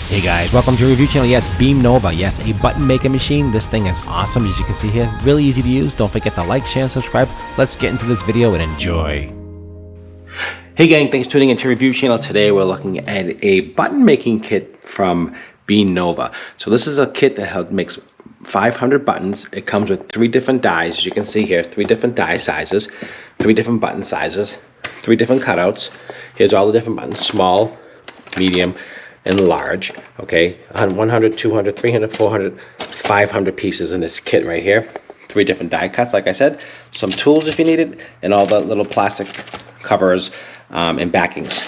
Hey guys, welcome to your review channel. Yes, Beamnova. Yes, a button maker machine. This thing is awesome, as you can see here. Really easy to use. Don't forget to like, share, and subscribe. Let's get into this video and enjoy. Hey gang, thanks for tuning into your review channel. Today we're looking at a button making kit from Beamnova. So this is a kit that makes 500 buttons. It comes with 3 different dies, as you can see here. 3 different die sizes, 3 different button sizes, 3 different cutouts. Here's all the different buttons: small, medium, and large. Okay, 100, 200, 300, 400, 500 pieces in this kit right here. 3 different die cuts, like I said, some tools if you need it, and all the little plastic covers and backings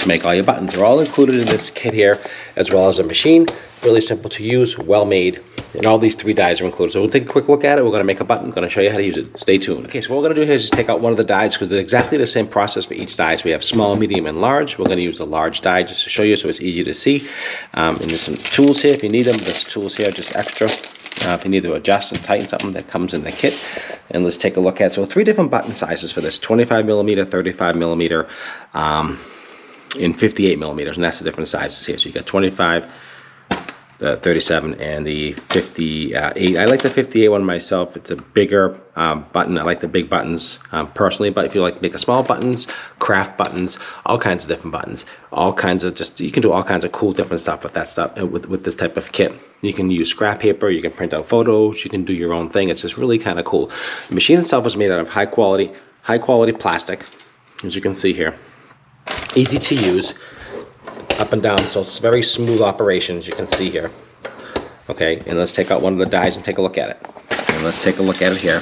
to make all your buttons. They're all included in this kit here, as well as a machine. Really simple to use, well made, and all these 3 dies are included. So we'll take a quick look at it. We're going to make a button. I'm going to show you how to use it. Stay tuned. Okay, so what we're going to do here is just take out one of the dies, because they're exactly the same process for each die. So we have small, medium, and large. We're going to use the large die just to show you so it's easy to see. And there's some tools here if you need them. There's tools here just extra if you need to adjust and tighten something that comes in the kit. And let's take a look at, so 3 different button sizes for this: 25 millimeter, 35 millimeter, and 58 millimeters, and that's the different sizes here. So you got 25, the 37, and the 58. I like the 58 one myself. It's a bigger button. I like the big buttons personally, but if you like to make small buttons, craft buttons, all kinds of different buttons, all kinds of you can do all kinds of cool different stuff with that stuff, with this type of kit. You can use scrap paper, you can print out photos, you can do your own thing. It's just really kind of cool. The machine itself is made out of high quality plastic, as you can see here. Easy to use, up and down, so it's very smooth operation, as you can see here. Okay, and let's take out one of the dies and take a look at it. And let's take a look at it here.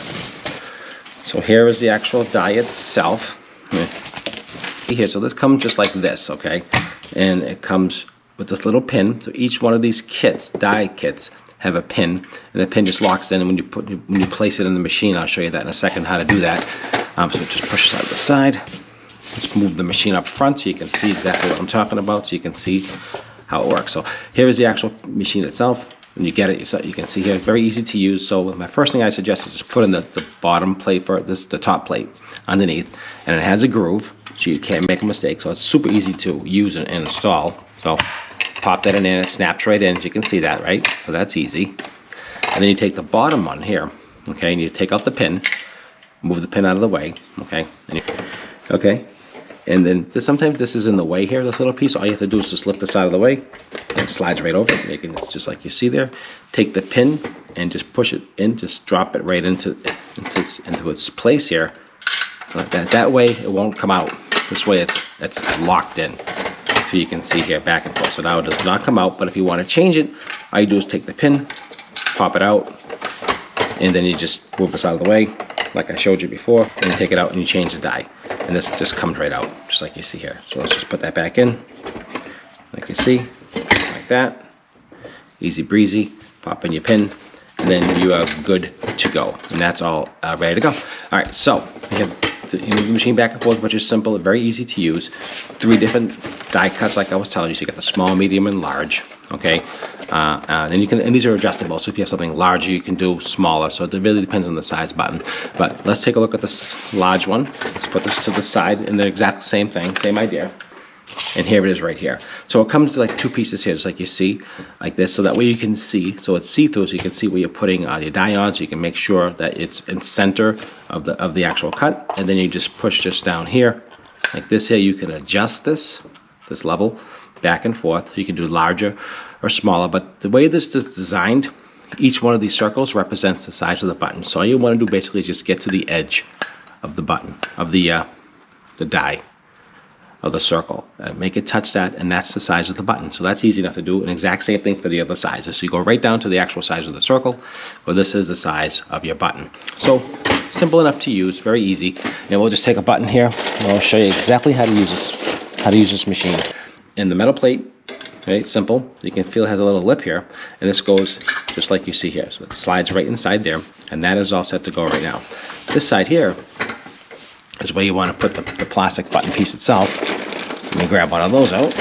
So here is the actual die itself. Here, so this comes just like this, okay? And it comes with this little pin. So each one of these kits, die kits, have a pin, and the pin just locks in. And when you place it in the machine, I'll show you that in a second how to do that. So just push this out to the side. Let's move the machine up front so you can see exactly what I'm talking about, so you can see how it works. So here is the actual machine itself. When you get it, you can see here, very easy to use. So my first thing I suggest is just put in the bottom plate for this, the top plate underneath, and it has a groove, so you can't make a mistake. So it's super easy to use and install. So pop that in and it snaps right in, as you can see that, right? So that's easy. And then you take the bottom one here, okay, and you take out the pin, move the pin out of the way, okay, okay. And then sometimes this is in the way here, this little piece. All you have to do is just lift this out of the way, and it slides right over, making this just like you see there. Take the pin and just push it in, just drop it right into its place here, like that. That way it won't come out. This way it's locked in. So you can see here, back and forth. So now it does not come out, but if you want to change it, all you do is take the pin, pop it out, and then you just move this out of the way, like I showed you before, and you take it out and you change the die. And this just comes right out, just like you see here. So let's just put that back in, like you see, like that. Easy breezy, pop in your pin, and then you are good to go. And that's all ready to go. All right, so you have the machine back and forth, which is simple, very easy to use. 3 different die cuts, like I was telling you. So you got the small, medium, and large, okay? And these are adjustable, so if you have something larger, you can do smaller. So it really depends on the size button. But let's take a look at this large one. Let's put this to the side, and the exact same thing, same idea. And here it is right here. So it comes to like 2 pieces here, just like you see, like this, so that way you can see. So it's see-through, so you can see where you're putting your die on, so you can make sure that it's in center of the actual cut. And then you just push this down here, like this here. You can adjust this level back and forth. You can do larger or smaller, but the way this is designed, each one of these circles represents the size of the button. So all you want to do basically is just get to the edge of the button, of the die, of the circle. Make it touch that, and that's the size of the button. So that's easy enough to do. An exact same thing for the other sizes. So you go right down to the actual size of the circle, where this is the size of your button. So simple enough to use, very easy. And we'll just take a button here, and I'll show you exactly how to use this machine. In the metal plate, okay, simple. You can feel it has a little lip here, and this goes just like you see here. So it slides right inside there, and that is all set to go right now. This side here is where you want to put the plastic button piece itself. Let me grab one of those out.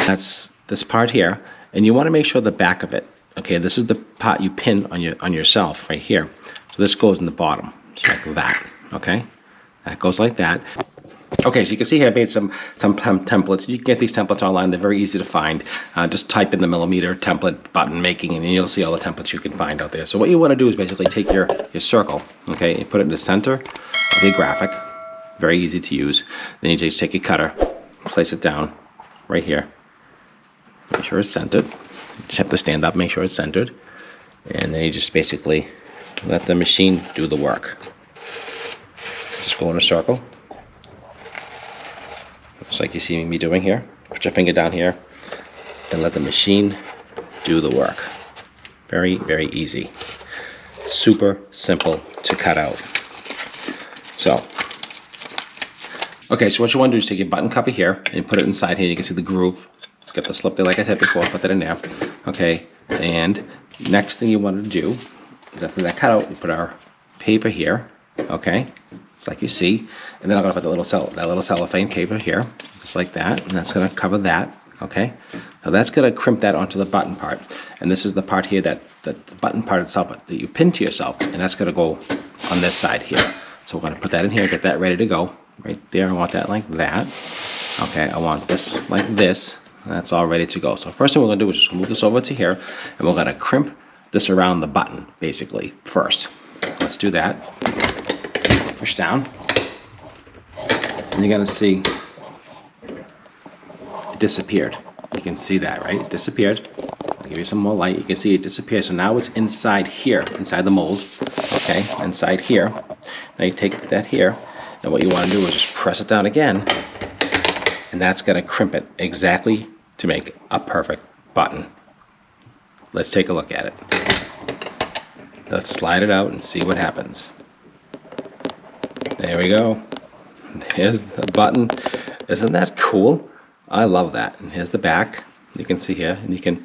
That's this part here, and you want to make sure the back of it, okay, this is the part you pin on yourself right here. So this goes in the bottom, just like that, okay? That goes like that. Okay, so you can see here I made some templates. You can get these templates online. They're very easy to find. Just type in the millimeter template button making, and you'll see all the templates you can find out there. So what you want to do is basically take your circle, okay, and put it in the center of your graphic. Very easy to use. Then you just take your cutter, place it down right here. Make sure it's centered. You just have to stand up, make sure it's centered. And then you just basically let the machine do the work. Just go in a circle. Just like you see me doing here. Put your finger down here and let the machine do the work. Very, very easy. Super simple to cut out. So, okay, so what you want to do is take your button cover here and put it inside here. You can see the groove. It's got the slip there like I said before. Put that in there. Okay, and next thing you want to do is after that cutout, you put our paper here. Okay, just like you see, and then I'm gonna put that little cellophane paper here, just like that, and that's gonna cover that. Okay, so that's gonna crimp that onto the button part, and this is the part here that the button part itself that you pin to yourself, and that's gonna go on this side here. So we're gonna put that in here, get that ready to go right there. I want that like that. Okay, I want this like this. And that's all ready to go. So first thing we're gonna do is just move this over to here, and we're gonna crimp this around the button basically first. Let's do that. Push down, and you're gonna see it disappeared. You can see that, right? It disappeared. I'll give you some more light. You can see it disappeared. So now it's inside here, inside the mold. Okay, inside here. Now you take that here, and what you want to do is just press it down again, and that's gonna crimp it exactly to make a perfect button. Let's take a look at it. Let's slide it out and see what happens. There we go. Here's the button. Isn't that cool? I love that. And here's the back. You can see here, and you can,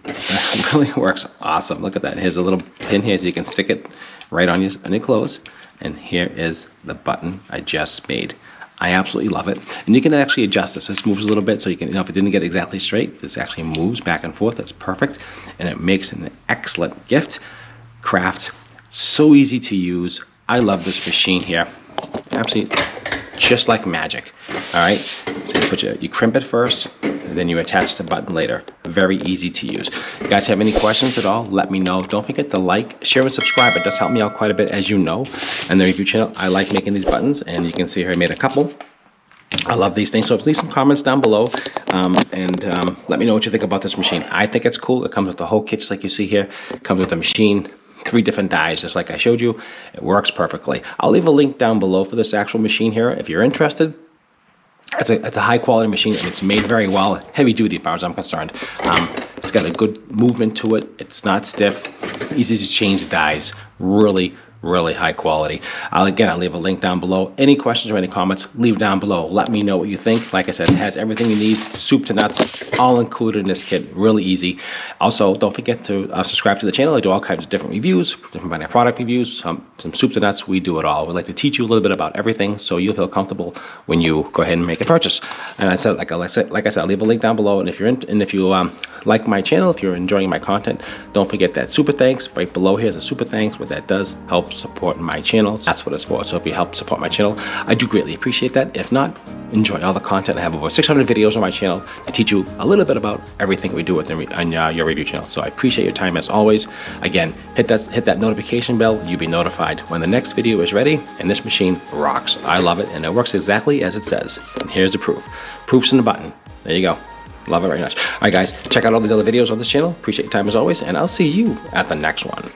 it really works awesome. Look at that. Here's a little pin here so you can stick it right on your clothes. And here is the button I just made. I absolutely love it. And you can actually adjust this. This moves a little bit so you can, if it didn't get exactly straight, this actually moves back and forth. That's perfect. And it makes an excellent gift. Craft. So easy to use. I love this machine here. Absolutely just like magic. All right, so you crimp it first, and then you attach the button later. Very easy to use. If you guys have any questions at all, let me know. Don't forget to like, share, and subscribe. It does help me out quite a bit, as you know. And the review channel, I like making these buttons, and you can see here I made a couple. I love these things, so leave some comments down below, and let me know what you think about this machine. I think it's cool. It comes with the whole kit, just like you see here. It comes with the machine, 3 different dies, just like I showed you. It works perfectly. I'll leave a link down below for this actual machine here if you're interested. It's a high quality machine, and it's made very well, heavy duty as far as I'm concerned. It's got a good movement to it. It's not stiff, easy to change dies. Really high quality. I'll leave a link down below. Any questions or any comments, leave down below. Let me know what you think. Like I said, it has everything you need, soup to nuts, all included in this kit. Really easy. Also, don't forget to subscribe to the channel. I do all kinds of different reviews, different product reviews, some soup to nuts. We do it all. We like to teach you a little bit about everything, so you'll feel comfortable when you go ahead and make a purchase. And like I said, I'll leave a link down below. And if you like my channel, if you're enjoying my content, don't forget that super thanks right below here is a super thanks. What that does help support my channel. That's what it's for. So if you help support my channel, I do greatly appreciate that. If not, enjoy all the content. I have over 600 videos on my channel to teach you a little bit about everything we do on your review channel. So I appreciate your time as always. Again, hit that notification bell. You'll be notified when the next video is ready. And this machine rocks. I love it, and it works exactly as it says. And here's the proof. Proof's in the button. There you go. Love it very much. All right, guys, check out all these other videos on this channel. Appreciate your time as always, and I'll see you at the next one.